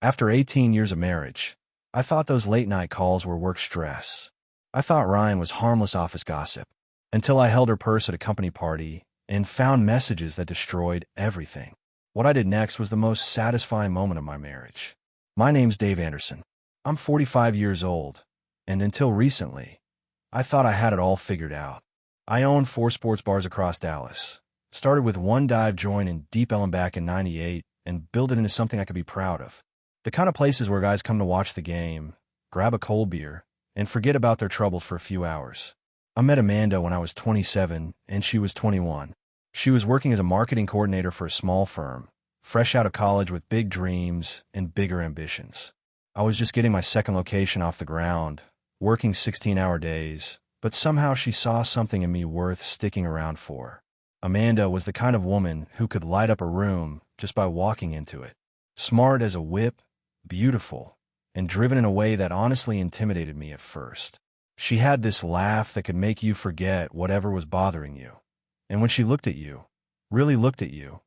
After 18 years of marriage, I thought those late-night calls were work stress. I thought Ryan was harmless office gossip, until I held her purse at a company party and found messages that destroyed everything. What I did next was the most satisfying moment of my marriage. My name's Dave Anderson. I'm 45 years old, and until recently, I thought I had it all figured out. I owned 4 sports bars across Dallas, started with one dive joint in Deep Ellum back in '98, and built it into something I could be proud of. The kind of places where guys come to watch the game, grab a cold beer, and forget about their troubles for a few hours. I met Amanda when I was 27, and she was 21. She was working as a marketing coordinator for a small firm, fresh out of college with big dreams and bigger ambitions. I was just getting my second location off the ground, working 16-hour days, but somehow she saw something in me worth sticking around for. Amanda was the kind of woman who could light up a room just by walking into it. Smart as a whip, beautiful, and driven in a way that honestly intimidated me at first. She had this laugh that could make you forget whatever was bothering you. And when she looked at you, really looked at you,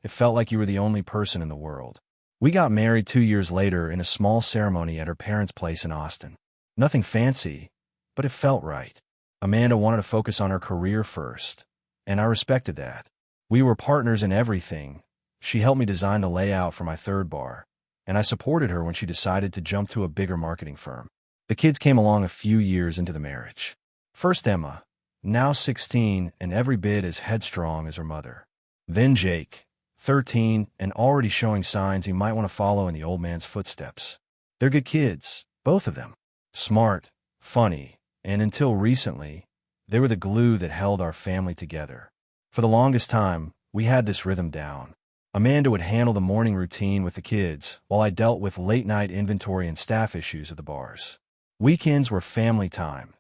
it felt like you were the only person in the world. We got married 2 years later in a small ceremony at her parents' place in Austin. Nothing fancy, but it felt right. Amanda wanted to focus on her career first, and I respected that. We were partners in everything. She helped me design the layout for my third bar, and I supported her when she decided to jump to a bigger marketing firm. The kids came along a few years into the marriage. First Emma, now 16 and every bit as headstrong as her mother. Then Jake, 13 and already showing signs he might want to follow in the old man's footsteps. They're good kids, both of them. Smart, funny, and until recently, they were the glue that held our family together. For the longest time, we had this rhythm down. Amanda would handle the morning routine with the kids, while I dealt with late-night inventory and staff issues at the bars. Weekends were family time.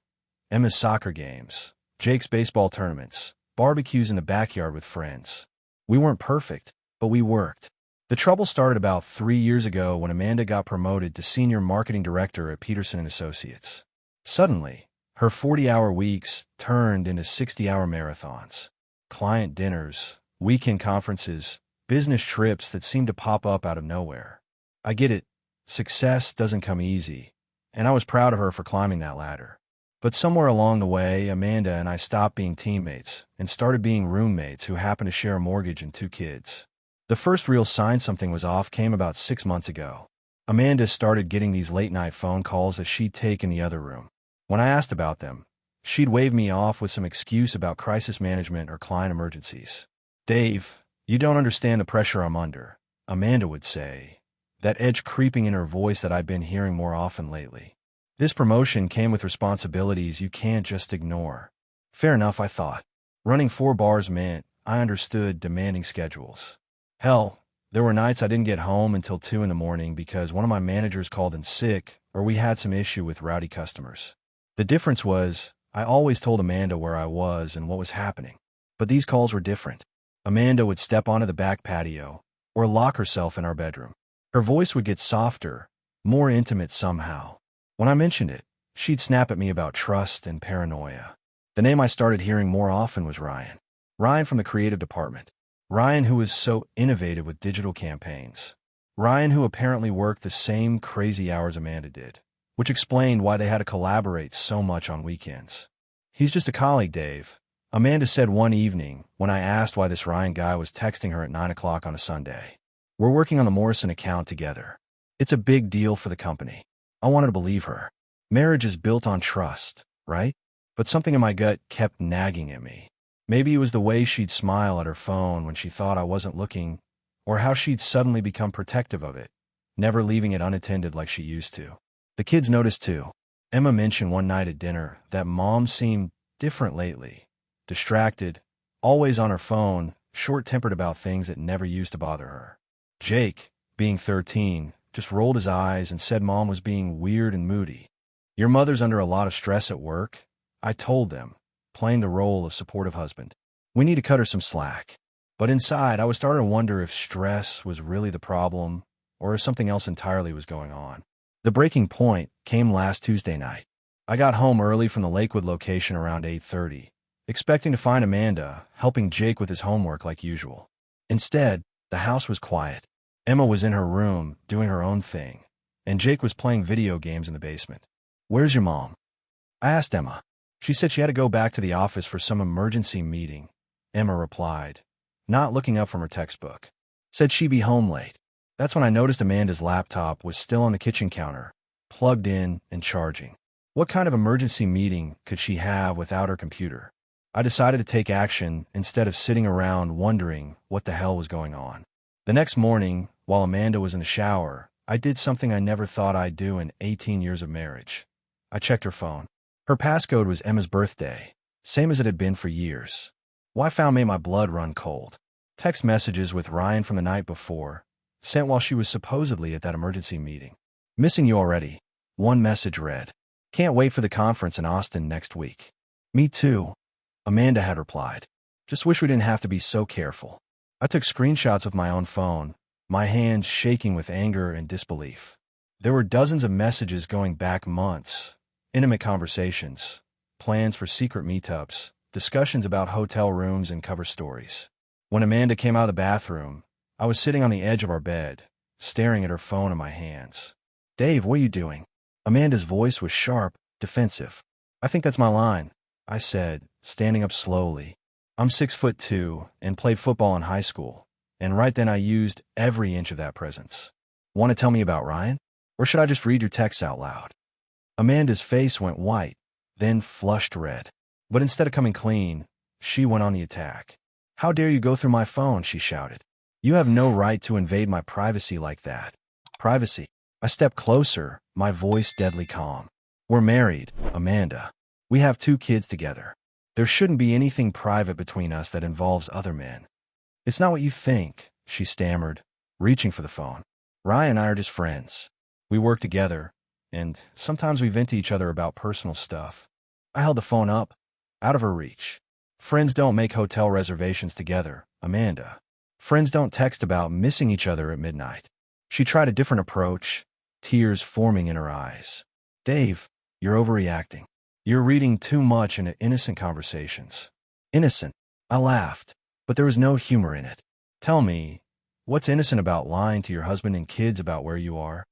Emma's soccer games, Jake's baseball tournaments, barbecues in the backyard with friends. We weren't perfect, but we worked. The trouble started about 3 years ago when Amanda got promoted to senior marketing director at Peterson & Associates. Suddenly, her 40-hour weeks turned into 60-hour marathons. Client dinners, weekend conferences, business trips that seemed to pop up out of nowhere. I get it. Success doesn't come easy, and I was proud of her for climbing that ladder. But somewhere along the way, Amanda and I stopped being teammates and started being roommates who happened to share a mortgage and 2 kids. The first real sign something was off came about 6 months ago. Amanda started getting these late-night phone calls that she'd take in the other room. When I asked about them, she'd wave me off with some excuse about crisis management or client emergencies. "Dave, you don't understand the pressure I'm under," Amanda would say, that edge creeping in her voice that I'd been hearing more often lately. This promotion came with responsibilities you can't just ignore. Fair enough, I thought. Running 4 bars meant I understood demanding schedules. Hell, there were nights I didn't get home until 2 in the morning because one of my managers called in sick or we had some issue with rowdy customers. The difference was I always told Amanda where I was and what was happening. But these calls were different. Amanda would step onto the back patio or lock herself in our bedroom. Her voice would get softer, more intimate somehow. When I mentioned it, she'd snap at me about trust and paranoia. The name I started hearing more often was Ryan. Ryan from the creative department. Ryan who was so innovative with digital campaigns. Ryan who apparently worked the same crazy hours Amanda did, which explained why they had to collaborate so much on weekends. "He's just a colleague, Dave," Amanda said one evening when I asked why this Ryan guy was texting her at 9 o'clock on a Sunday. "We're working on the Morrison account together. It's a big deal for the company." I wanted to believe her. Marriage is built on trust, right? But something in my gut kept nagging at me. Maybe it was the way she'd smile at her phone when she thought I wasn't looking, or how she'd suddenly become protective of it, never leaving it unattended like she used to. The kids noticed too. Emma mentioned one night at dinner that Mom seemed different lately, distracted, always on her phone, short-tempered about things that never used to bother her. Jake, being 13, just rolled his eyes and said Mom was being weird and moody. "Your mother's under a lot of stress at work," I told them, playing the role of supportive husband. "We need to cut her some slack." But inside, I was starting to wonder if stress was really the problem or if something else entirely was going on. The breaking point came last Tuesday night. I got home early from the Lakewood location around 8:30, expecting to find Amanda helping Jake with his homework like usual. Instead, the house was quiet. Emma was in her room, doing her own thing, and Jake was playing video games in the basement. "Where's your mom?" I asked Emma. She said she had to go back to the office for some emergency meeting. Emma replied, not looking up from her textbook. Said she'd be home late. That's when I noticed Amanda's laptop was still on the kitchen counter, plugged in and charging. What kind of emergency meeting could she have without her computer? I decided to take action instead of sitting around wondering what the hell was going on. The next morning, while Amanda was in the shower, I did something I never thought I'd do in 18 years of marriage. I checked her phone. Her passcode was Emma's birthday, same as it had been for years. What I found made my blood run cold. Text messages with Ryan from the night before, sent while she was supposedly at that emergency meeting. "Missing you already." One message read, "Can't wait for the conference in Austin next week." "Me too," Amanda had replied. "Just wish we didn't have to be so careful." I took screenshots with my own phone, my hands shaking with anger and disbelief. There were dozens of messages going back months, intimate conversations, plans for secret meetups, discussions about hotel rooms and cover stories. When Amanda came out of the bathroom, I was sitting on the edge of our bed, staring at her phone in my hands. "Dave, what are you doing?" Amanda's voice was sharp, defensive. "I think that's my line," I said, standing up slowly. "I'm 6'2" and played football in high school, and right then I used every inch of that presence. "Want to tell me about Ryan? Or should I just read your texts out loud?" Amanda's face went white, then flushed red. But instead of coming clean, she went on the attack. "How dare you go through my phone?" she shouted. "You have no right to invade my privacy like that." "Privacy?" I stepped closer, my voice deadly calm. "We're married, Amanda. We have 2 kids together. There shouldn't be anything private between us that involves other men." "It's not what you think," she stammered, reaching for the phone. "Ryan and I are just friends. We work together, and sometimes we vent to each other about personal stuff." I held the phone up, out of her reach. "Friends don't make hotel reservations together, Amanda. Friends don't text about missing each other at midnight." She tried a different approach, tears forming in her eyes. "Dave, you're overreacting. You're reading too much into innocent conversations." "Innocent?" I laughed, but there was no humor in it. "Tell me, what's innocent about lying to your husband and kids about where you are?"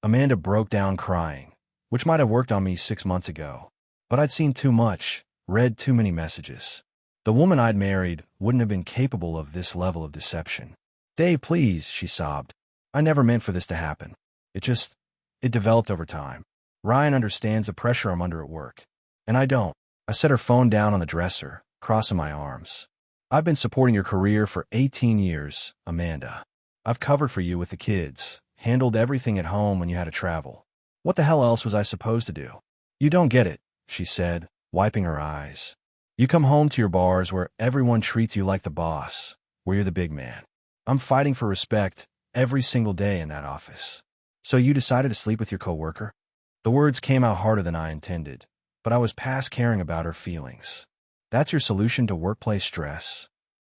Amanda broke down crying, which might have worked on me 6 months ago. But I'd seen too much, read too many messages. The woman I'd married wouldn't have been capable of this level of deception. "Dave, please," she sobbed. "I never meant for this to happen. It developed over time. Ryan understands the pressure I'm under at work. And I don't." I set her phone down on the dresser, crossing my arms. "I've been supporting your career for 18 years, Amanda. I've covered for you with the kids, handled everything at home when you had to travel. What the hell else was I supposed to do?" "You don't get it," she said, wiping her eyes. "You come home to your bars where everyone treats you like the boss, where you're the big man. I'm fighting for respect every single day in that office. So you decided to sleep with your coworker?" The words came out harder than I intended, but I was past caring about her feelings. "That's your solution to workplace stress?"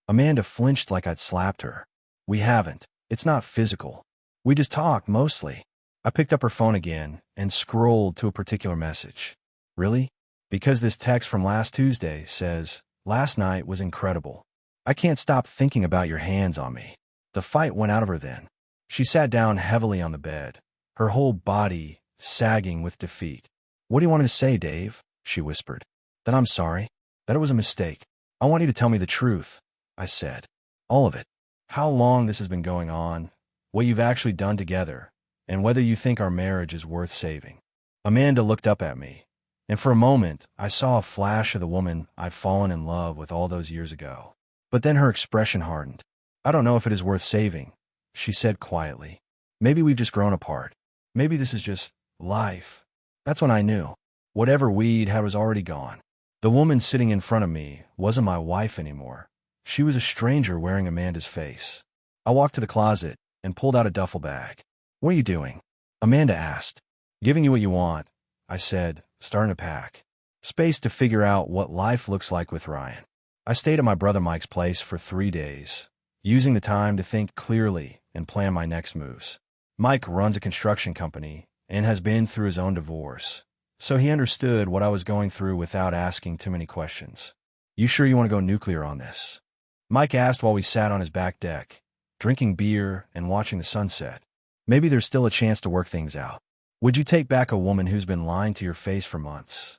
Amanda flinched like I'd slapped her. "We haven't. It's not physical. We just talk, mostly." I picked up her phone again and scrolled to a particular message. "Really? Because this text from last Tuesday says, 'Last night was incredible. I can't stop thinking about your hands on me.'" The fight went out of her then. She sat down heavily on the bed, her whole body sagging with defeat. "What do you want me to say, Dave?" she whispered. "That I'm sorry. That it was a mistake. I want you to tell me the truth," I said. "All of it. How long this has been going on, what you've actually done together, and whether you think our marriage is worth saving." Amanda looked up at me, and for a moment I saw a flash of the woman I'd fallen in love with all those years ago. But then her expression hardened. "I don't know if it is worth saving," she said quietly. "Maybe we've just grown apart. Maybe this is just life." That's when I knew. Whatever we'd had was already gone. The woman sitting in front of me wasn't my wife anymore. She was a stranger wearing Amanda's face. I walked to the closet and pulled out a duffel bag. "What are you doing?" Amanda asked. "Giving you what you want," I said, starting to pack. Space to figure out what life looks like with Ryan. I stayed at my brother Mike's place for 3 days, using the time to think clearly and plan my next moves. Mike runs a construction company and has been through his own divorce, so he understood what I was going through without asking too many questions. "You sure you want to go nuclear on this?" Mike asked while we sat on his back deck, drinking beer and watching the sunset. Maybe there's still a chance to work things out. Would you take back a woman who's been lying to your face for months?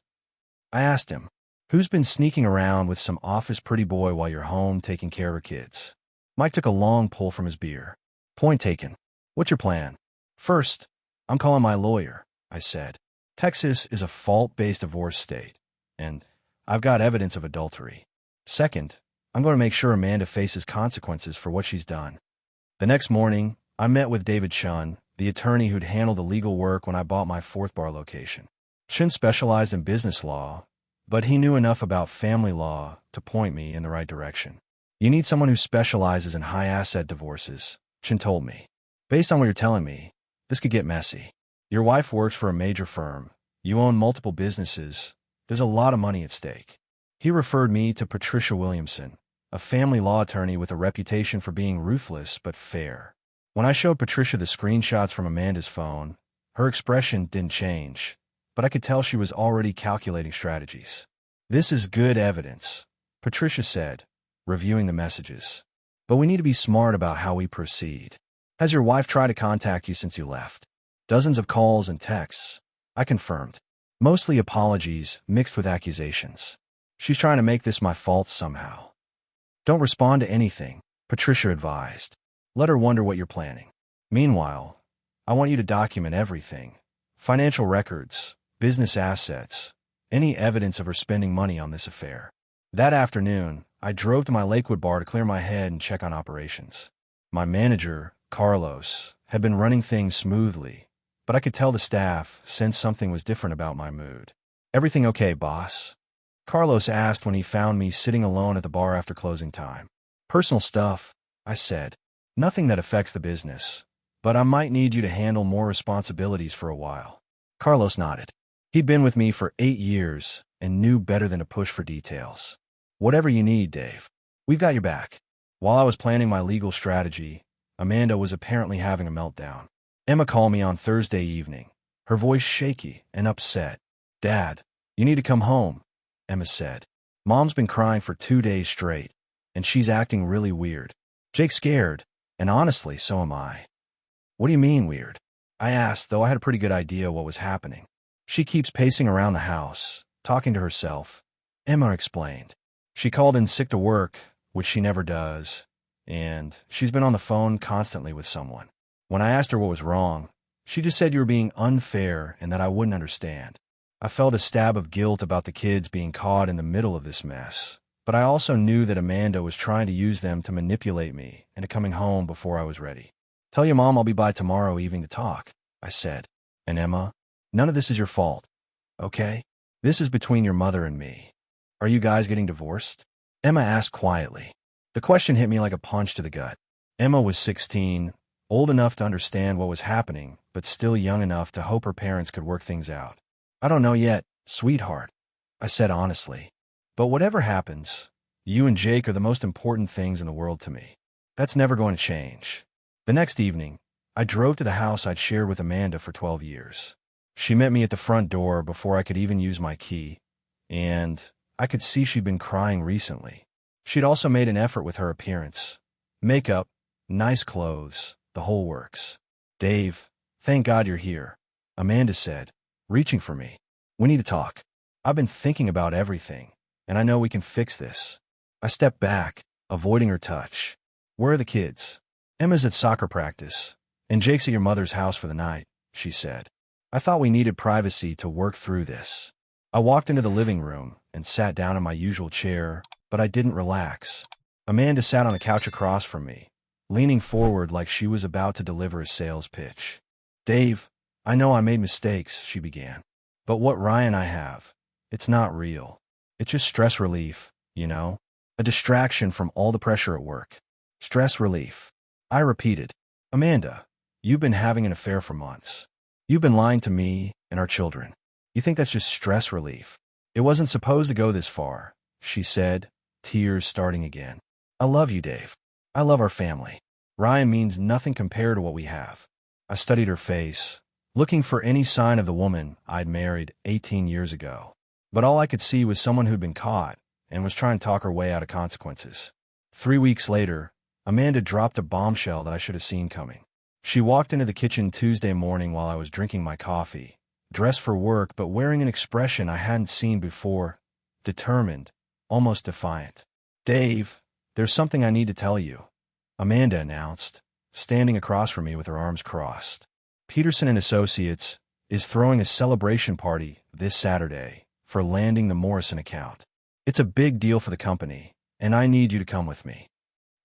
I asked him, who's been sneaking around with some office pretty boy while you're home taking care of her kids? Mike took a long pull from his beer. Point taken. What's your plan? First, I'm calling my lawyer, I said. Texas is a fault-based divorce state, and I've got evidence of adultery. Second, I'm going to make sure Amanda faces consequences for what she's done. The next morning, I met with David Chun, the attorney who'd handled the legal work when I bought my fourth bar location. Chun specialized in business law, but he knew enough about family law to point me in the right direction. You need someone who specializes in high-asset divorces, Chun told me. Based on what you're telling me, this could get messy. Your wife works for a major firm. You own multiple businesses. There's a lot of money at stake. He referred me to Patricia Williamson, a family law attorney with a reputation for being ruthless but fair. When I showed Patricia the screenshots from Amanda's phone, her expression didn't change, but I could tell she was already calculating strategies. This is good evidence, Patricia said, reviewing the messages. But we need to be smart about how we proceed. Has your wife tried to contact you since you left? Dozens of calls and texts, I confirmed. Mostly apologies mixed with accusations. She's trying to make this my fault somehow. Don't respond to anything, Patricia advised. Let her wonder what you're planning. Meanwhile, I want you to document everything. Financial records, business assets, any evidence of her spending money on this affair. That afternoon, I drove to my Lakewood bar to clear my head and check on operations. My manager, Carlos, had been running things smoothly, but I could tell the staff sensed something was different about my mood. Everything okay, boss? Carlos asked when he found me sitting alone at the bar after closing time. Personal stuff, I said. Nothing that affects the business, but I might need you to handle more responsibilities for a while. Carlos nodded. He'd been with me for 8 years and knew better than to push for details. Whatever you need, Dave. We've got your back. While I was planning my legal strategy, Amanda was apparently having a meltdown. Emma called me on Thursday evening, her voice shaky and upset. Dad, you need to come home, Emma said. Mom's been crying for 2 days straight, and she's acting really weird. Jake's scared, and honestly, so am I. What do you mean weird? I asked, though I had a pretty good idea what was happening. She keeps pacing around the house, talking to herself. Emma explained. She called in sick to work, which she never does, and she's been on the phone constantly with someone. When I asked her what was wrong, she just said you were being unfair and that I wouldn't understand. I felt a stab of guilt about the kids being caught in the middle of this mess, but I also knew that Amanda was trying to use them to manipulate me into coming home before I was ready. Tell your mom I'll be by tomorrow evening to talk, I said. And Emma, none of this is your fault, okay? This is between your mother and me. Are you guys getting divorced? Emma asked quietly. The question hit me like a punch to the gut. Emma was 16, old enough to understand what was happening, but still young enough to hope her parents could work things out. I don't know yet, sweetheart, I said honestly. But whatever happens, you and Jake are the most important things in the world to me. That's never going to change. The next evening, I drove to the house I'd shared with Amanda for 12 years. She met me at the front door before I could even use my key, and I could see she'd been crying recently. She'd also made an effort with her appearance. Makeup, nice clothes, the whole works. Dave, thank God you're here, Amanda said, reaching for me. We need to talk. I've been thinking about everything, and I know we can fix this. I stepped back, avoiding her touch. Where are the kids? Emma's at soccer practice, and Jake's at your mother's house for the night, she said. I thought we needed privacy to work through this. I walked into the living room and sat down in my usual chair, but I didn't relax. Amanda sat on the couch across from me, leaning forward like she was about to deliver a sales pitch. Dave, I know I made mistakes, she began. But what Ryan I have, it's not real. It's just stress relief, you know? A distraction from all the pressure at work. Stress relief. I repeated. Amanda, you've been having an affair for months. You've been lying to me and our children. You think that's just stress relief? It wasn't supposed to go this far, she said, tears starting again. I love you, Dave. I love our family. Ryan means nothing compared to what we have. I studied her face, looking for any sign of the woman I'd married 18 years ago. But all I could see was someone who'd been caught and was trying to talk her way out of consequences. 3 weeks later, Amanda dropped a bombshell that I should have seen coming. She walked into the kitchen Tuesday morning while I was drinking my coffee, dressed for work but wearing an expression I hadn't seen before, determined, almost defiant. "Dave, there's something I need to tell you," Amanda announced, standing across from me with her arms crossed. "Peterson and Associates is throwing a celebration party this Saturday for landing the Morrison account. It's a big deal for the company, and I need you to come with me."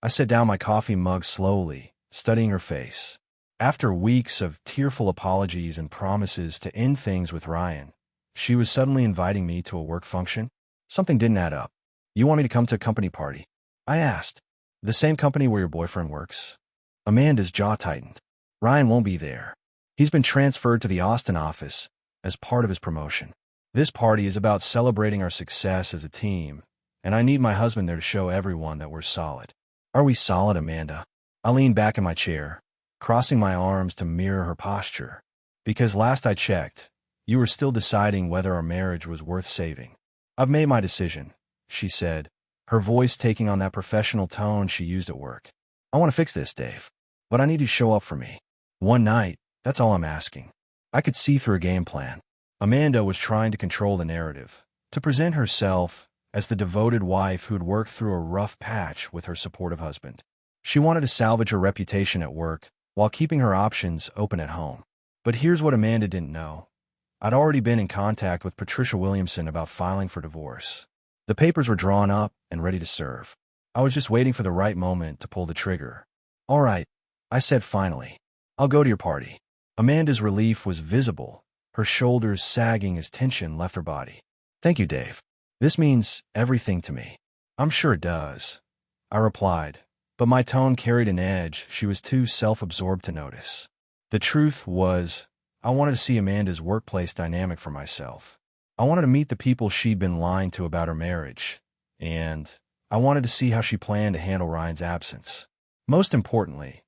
I set down my coffee mug slowly, studying her face. After weeks of tearful apologies and promises to end things with Ryan, she was suddenly inviting me to a work function. Something didn't add up. "You want me to come to a company party?" I asked. "The same company where your boyfriend works?" Amanda's jaw tightened. "Ryan won't be there. He's been transferred to the Austin office as part of his promotion. This party is about celebrating our success as a team, and I need my husband there to show everyone that we're solid." "Are we solid, Amanda?" I leaned back in my chair, crossing my arms to mirror her posture. "Because last I checked, you were still deciding whether our marriage was worth saving." "I've made my decision," she said, her voice taking on that professional tone she used at work. "I want to fix this, Dave, but I need you to show up for me. One night, that's all I'm asking." I could see through a game plan. Amanda was trying to control the narrative, to present herself as the devoted wife who'd worked through a rough patch with her supportive husband. She wanted to salvage her reputation at work while keeping her options open at home. But here's what Amanda didn't know. I'd already been in contact with Patricia Williamson about filing for divorce. The papers were drawn up and ready to serve. I was just waiting for the right moment to pull the trigger. "All right," I said finally. "I'll go to your party." Amanda's relief was visible, her shoulders sagging as tension left her body. "Thank you, Dave. This means everything to me." "I'm sure it does," I replied, but my tone carried an edge she was too self-absorbed to notice. The truth was, I wanted to see Amanda's workplace dynamic for myself. I wanted to meet the people she'd been lying to about her marriage, and I wanted to see how she planned to handle Ryan's absence. Most importantly,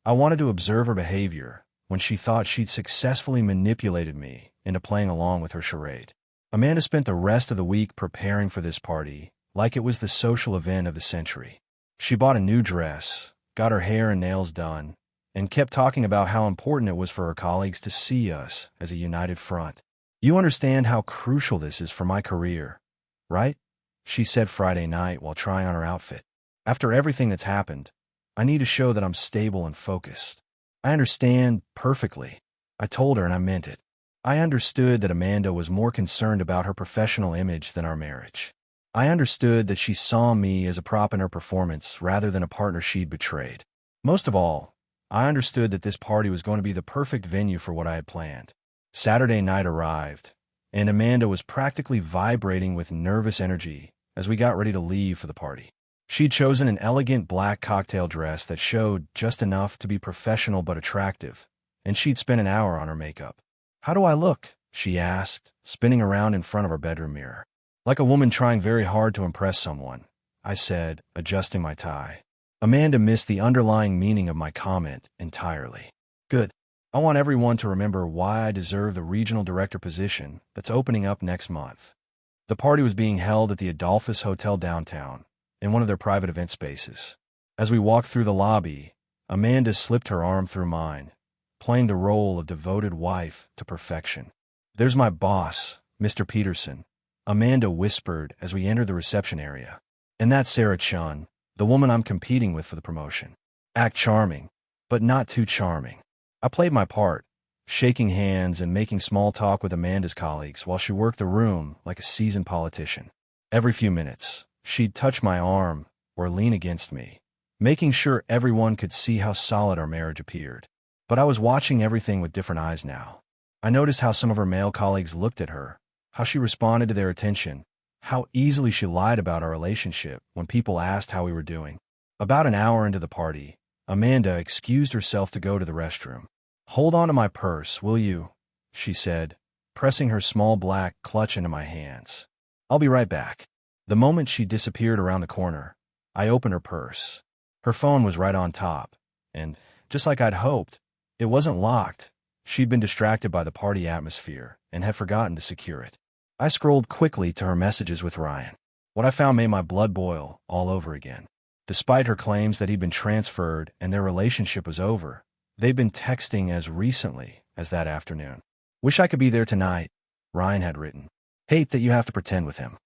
I wanted to observe her behavior when she thought she'd successfully manipulated me into playing along with her charade. Amanda spent the rest of the week preparing for this party like it was the social event of the century. She bought a new dress, got her hair and nails done, and kept talking about how important it was for her colleagues to see us as a united front. "You understand how crucial this is for my career, right?" she said Friday night while trying on her outfit. "After everything that's happened, I need to show that I'm stable and focused." "I understand perfectly," I told her, and I meant it. I understood that Amanda was more concerned about her professional image than our marriage. I understood that she saw me as a prop in her performance rather than a partner she'd betrayed. Most of all, I understood that this party was going to be the perfect venue for what I had planned. Saturday night arrived, and Amanda was practically vibrating with nervous energy as we got ready to leave for the party. She'd chosen an elegant black cocktail dress that showed just enough to be professional but attractive, and she'd spent an hour on her makeup. "How do I look?" she asked, spinning around in front of her bedroom mirror. "Like a woman trying very hard to impress someone," I said, adjusting my tie. Amanda missed the underlying meaning of my comment entirely. "Good. I want everyone to remember why I deserve the regional director position that's opening up next month." The party was being held at the Adolphus Hotel downtown, in one of their private event spaces. As we walked through the lobby, Amanda slipped her arm through mine, playing the role of devoted wife to perfection. "There's my boss, Mr. Peterson," Amanda whispered as we entered the reception area. "And that's Sarah Chun, the woman I'm competing with for the promotion. Act charming, but not too charming." I played my part, shaking hands and making small talk with Amanda's colleagues while she worked the room like a seasoned politician. Every few minutes, she'd touch my arm or lean against me, making sure everyone could see how solid our marriage appeared. But I was watching everything with different eyes now. I noticed how some of her male colleagues looked at her, how she responded to their attention, how easily she lied about our relationship when people asked how we were doing. About an hour into the party, Amanda excused herself to go to the restroom. "Hold on to my purse, will you?" she said, pressing her small black clutch into my hands. "I'll be right back." The moment she disappeared around the corner, I opened her purse. Her phone was right on top, and, just like I'd hoped, it wasn't locked. She'd been distracted by the party atmosphere and had forgotten to secure it. I scrolled quickly to her messages with Ryan. What I found made my blood boil all over again. Despite her claims that he'd been transferred and their relationship was over, they'd been texting as recently as that afternoon. Wish I could be there tonight, Ryan had written. Hate that you have to pretend with him.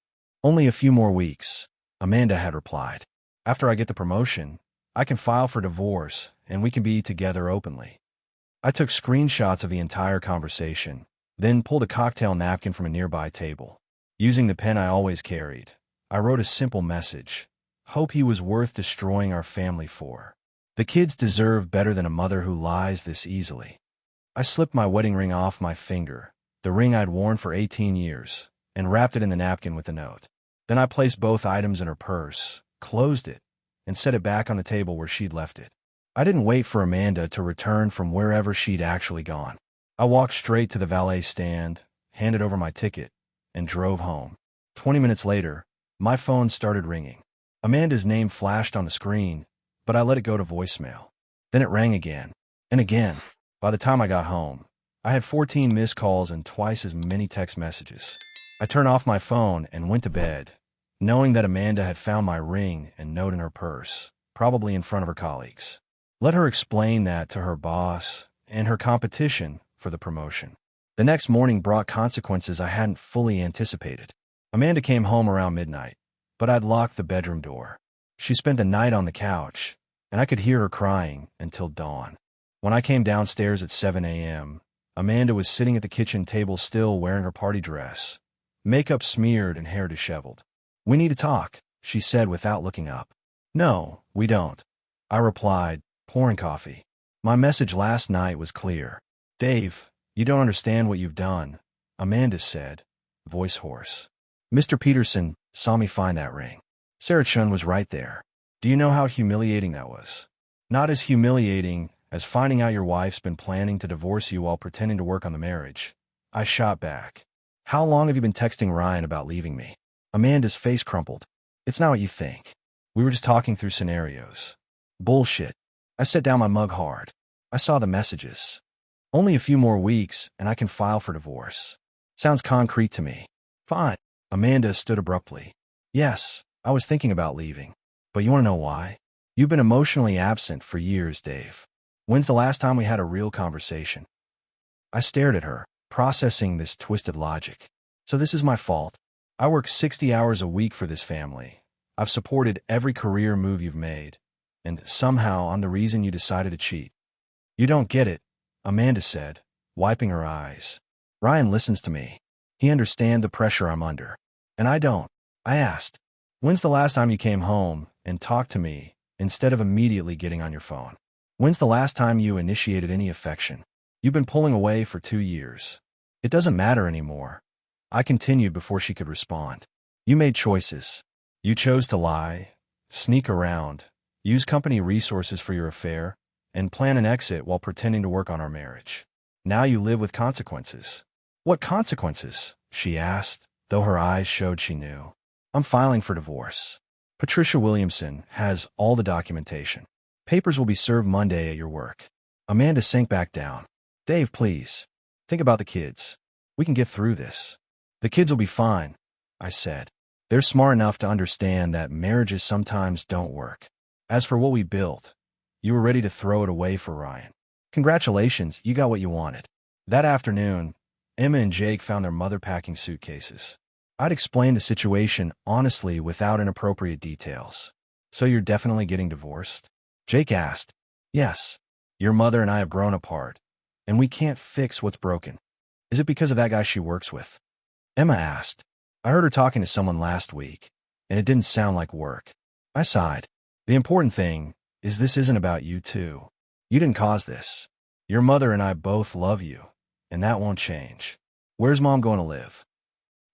Only a few more weeks, Amanda had replied. After I get the promotion, I can file for divorce and we can be together openly. I took screenshots of the entire conversation, then pulled a cocktail napkin from a nearby table. Using the pen I always carried, I wrote a simple message. Hope he was worth destroying our family for. The kids deserve better than a mother who lies this easily. I slipped my wedding ring off my finger, the ring I'd worn for 18 years, and wrapped it in the napkin with a note. Then I placed both items in her purse, closed it, and set it back on the table where she'd left it. I didn't wait for Amanda to return from wherever she'd actually gone. I walked straight to the valet stand, handed over my ticket, and drove home. 20 minutes later, my phone started ringing. Amanda's name flashed on the screen, but I let it go to voicemail. Then it rang again, and again. By the time I got home, I had 14 missed calls and twice as many text messages. I turned off my phone and went to bed, knowing that Amanda had found my ring and note in her purse, probably in front of her colleagues. Let her explain that to her boss and her competition for the promotion. The next morning brought consequences I hadn't fully anticipated. Amanda came home around midnight, but I'd locked the bedroom door. She spent the night on the couch, and I could hear her crying until dawn. When I came downstairs at 7 a.m., Amanda was sitting at the kitchen table still wearing her party dress, makeup smeared and hair disheveled. We need to talk, she said without looking up. No, we don't, I replied, pouring coffee. My message last night was clear. Dave, you don't understand what you've done, Amanda said, voice hoarse. Mr. Peterson saw me find that ring. Sarah Chun was right there. Do you know how humiliating that was? Not as humiliating as finding out your wife's been planning to divorce you while pretending to work on the marriage. I shot back. How long have you been texting Ryan about leaving me? Amanda's face crumpled. It's not what you think. We were just talking through scenarios. Bullshit. I set down my mug hard. I saw the messages. Only a few more weeks and I can file for divorce. Sounds concrete to me. Fine. Amanda stood abruptly. Yes, I was thinking about leaving. But you want to know why? You've been emotionally absent for years, Dave. When's the last time we had a real conversation? I stared at her, processing this twisted logic. So this is my fault. I work 60 hours a week for this family. I've supported every career move you've made. And somehow I'm the reason you decided to cheat. You don't get it, Amanda said, wiping her eyes. Ryan listens to me. He understands the pressure I'm under. And I don't. I asked, when's the last time you came home and talked to me instead of immediately getting on your phone? When's the last time you initiated any affection? You've been pulling away for 2 years. It doesn't matter anymore. I continued before she could respond. You made choices. You chose to lie, sneak around, use company resources for your affair, and plan an exit while pretending to work on our marriage. Now you live with consequences. What consequences? She asked, though her eyes showed she knew. I'm filing for divorce. Patricia Williamson has all the documentation. Papers will be served Monday at your work. Amanda sank back down. Dave, please. Think about the kids. We can get through this. The kids will be fine, I said. They're smart enough to understand that marriages sometimes don't work. As for what we built, you were ready to throw it away for Ryan. Congratulations, you got what you wanted. That afternoon, Emma and Jake found their mother packing suitcases. I'd explained the situation honestly without inappropriate details. So you're definitely getting divorced? Jake asked. Yes. Your mother and I have grown apart, and we can't fix what's broken. Is it because of that guy she works with? Emma asked. I heard her talking to someone last week, and it didn't sound like work. I sighed. The important thing is this isn't about you two. You didn't cause this. Your mother and I both love you, and that won't change. Where's Mom going to live?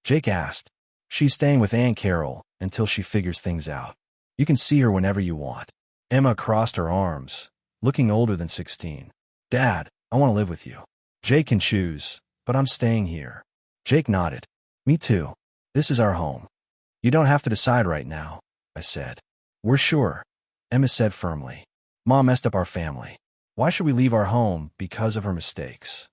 Jake asked. She's staying with Aunt Carol until she figures things out. You can see her whenever you want. Emma crossed her arms, looking older than 16. Dad, I want to live with you. Jake can choose, but I'm staying here. Jake nodded. Me too. This is our home. You don't have to decide right now, I said. We're sure, Emma said firmly. Mom messed up our family. Why should we leave our home because of her mistakes?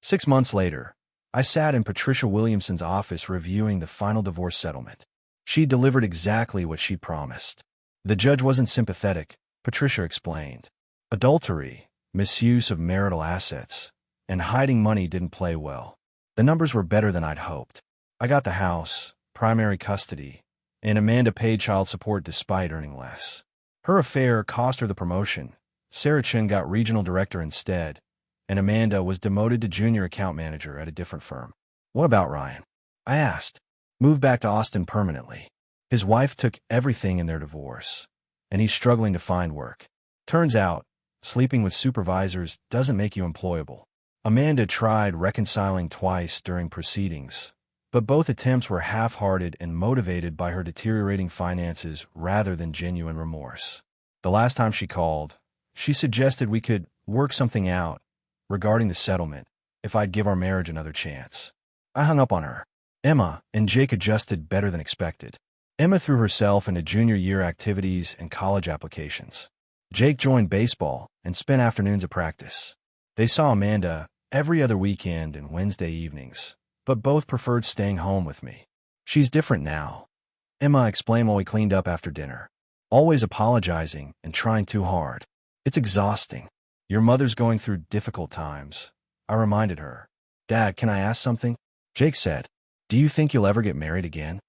6 months later, I sat in Patricia Williamson's office reviewing the final divorce settlement. She delivered exactly what she promised. The judge wasn't sympathetic, Patricia explained. Adultery, misuse of marital assets, and hiding money didn't play well. The numbers were better than I'd hoped. I got the house, primary custody, and Amanda paid child support despite earning less. Her affair cost her the promotion. Sarah Chin got regional director instead, and Amanda was demoted to junior account manager at a different firm. What about Ryan? I asked. Moved back to Austin permanently. His wife took everything in their divorce, and he's struggling to find work. Turns out, sleeping with supervisors doesn't make you employable. Amanda tried reconciling twice during proceedings, but both attempts were half-hearted and motivated by her deteriorating finances rather than genuine remorse. The last time she called, she suggested we could work something out regarding the settlement if I'd give our marriage another chance. I hung up on her. Emma and Jake adjusted better than expected. Emma threw herself into junior year activities and college applications. Jake joined baseball and spent afternoons at practice. They saw Amanda every other weekend and Wednesday evenings, but both preferred staying home with me. She's different now, Emma explained while we cleaned up after dinner. Always apologizing and trying too hard. It's exhausting. Your mother's going through difficult times, I reminded her. Dad, can I ask something? Jake said. Do you think you'll ever get married again?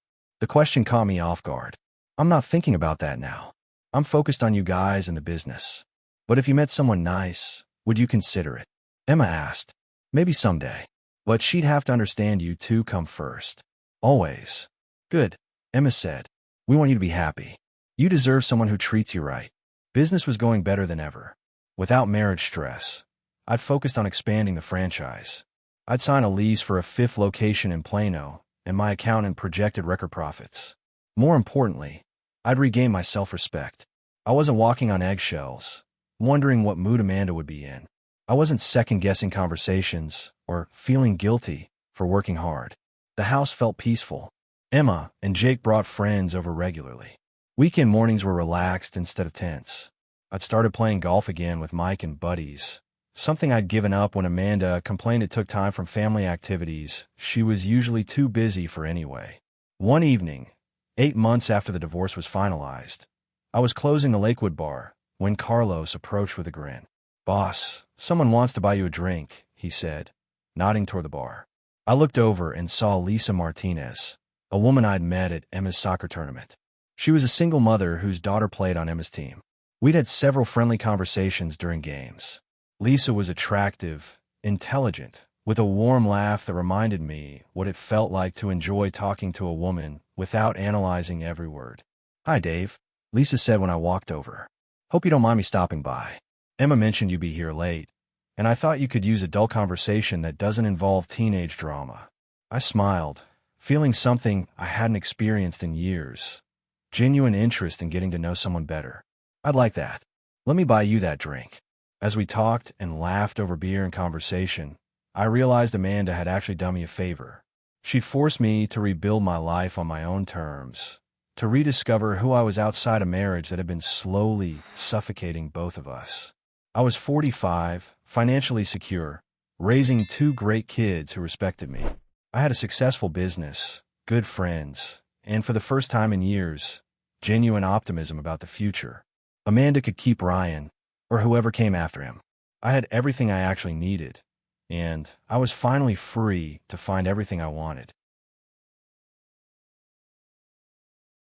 The question caught me off guard. I'm not thinking about that now. I'm focused on you guys and the business. But if you met someone nice, would you consider it? Emma asked. Maybe someday. But she'd have to understand you two come first. Always. Good, Emma said. We want you to be happy. You deserve someone who treats you right. Business was going better than ever. Without marriage stress, I'd focused on expanding the franchise. I'd sign a lease for a 5th location in Plano, and my accountant projected record profits. More importantly, I'd regained my self-respect. I wasn't walking on eggshells, wondering what mood Amanda would be in. I wasn't second-guessing conversations or feeling guilty for working hard. The house felt peaceful. Emma and Jake brought friends over regularly. Weekend mornings were relaxed instead of tense. I'd started playing golf again with Mike and buddies, something I'd given up when Amanda complained it took time from family activities she was usually too busy for anyway. One evening, 8 months after the divorce was finalized, I was closing the Lakewood bar when Carlos approached with a grin. Boss, someone wants to buy you a drink, he said, nodding toward the bar. I looked over and saw Lisa Martinez, a woman I'd met at Emma's soccer tournament. She was a single mother whose daughter played on Emma's team. We'd had several friendly conversations during games. Lisa was attractive, intelligent, with a warm laugh that reminded me what it felt like to enjoy talking to a woman without analyzing every word. Hi, Dave, Lisa said when I walked over. Hope you don't mind me stopping by. Emma mentioned you'd be here late, and I thought you could use adult conversation that doesn't involve teenage drama. I smiled, feeling something I hadn't experienced in years. Genuine interest in getting to know someone better. I'd like that. Let me buy you that drink. As we talked and laughed over beer and conversation, I realized Amanda had actually done me a favor. She'd forced me to rebuild my life on my own terms, to rediscover who I was outside a marriage that had been slowly suffocating both of us. I was 45, financially secure, raising 2 great kids who respected me. I had a successful business, good friends, and for the first time in years, genuine optimism about the future. Amanda could keep Ryan, or whoever came after him. I had everything I actually needed, and I was finally free to find everything I wanted.